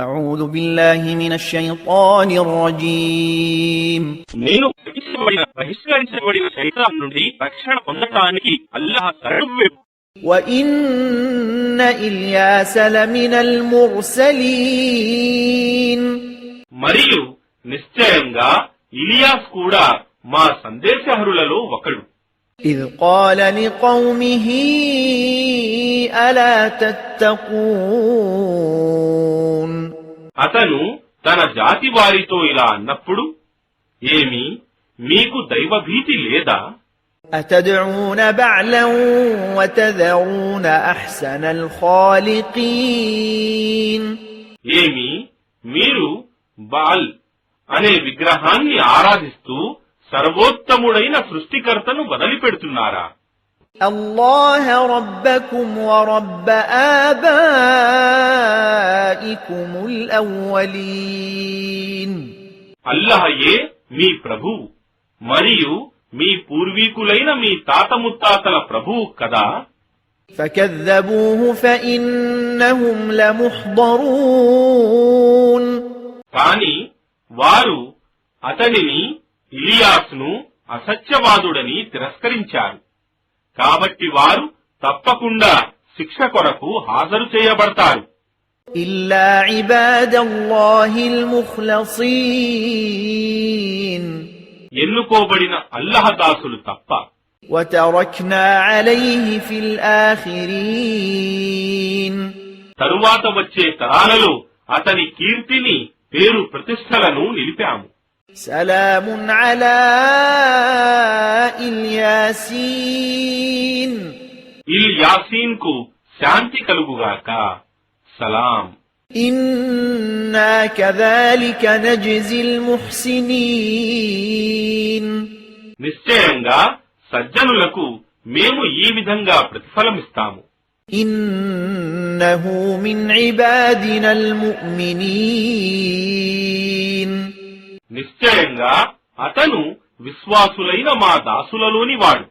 أعوذ بالله من الشيطان الرجيم నేను బహిష్కరించబడిన శైతాన్ నుండి రక్షణ పొందటానికి అల్లాహ్ శరణు. وإن إلياس لمن المرسلين మరియు నిశ్చయంగా ఇలియాస్ కూడా మా సందేశహరులలో ఒకడు. إذ قال لقومه ألا تتقون అతను తన జాతి వారితో ఇలా అన్నప్పుడు, ఏమి మీకు దైవభీతి లేదా? أتدعون بعلا وتذرون أحسن الخالقين ఏమి మీరు బాల్ అనే విగ్రహాన్ని ఆరాధిస్తూ సర్వోత్తముడైన సృష్టికర్తను వదిలిపెడుతున్నారా? الله ربكم ورب آبائكم الأولين అల్లహయే మీ ప్రభువు మరియు మీ పూర్వీకులైన మీ తాత ముత్తాతల ప్రభువు కదా. فكذبوه فإنهم لمحضرون కాని వారు అతనిని ఇలియాస్ను అసత్యవాదుడని తిరస్కరించారు. కాబట్టి వారు తప్పకుండా శిక్ష కొరకు హాజరు చేయబడతారు. إلا عباد الله المخلصين ఎన్నుకోబడిన అల్లహ దాసులు తప్ప. وتركنا عليه في الآخرين తరువాత వచ్చే తరాలలో అతని కీర్తిని పేరు ప్రతిష్టలను నిలిపాము. سلام على الياسين ఇల్యాసీన్ కు శాంతి కలుగుగాక. సలాం. إنا كذلك نجزي المحسنين నిశ్చయంగా సజ్జనులకు మేము ఈ విధంగా ప్రతిఫలమిస్తాము. إنه من عبادنا المؤمنين నిశ్చయంగా అతను విశ్వాసులైన మా దాసులలోని వాడు.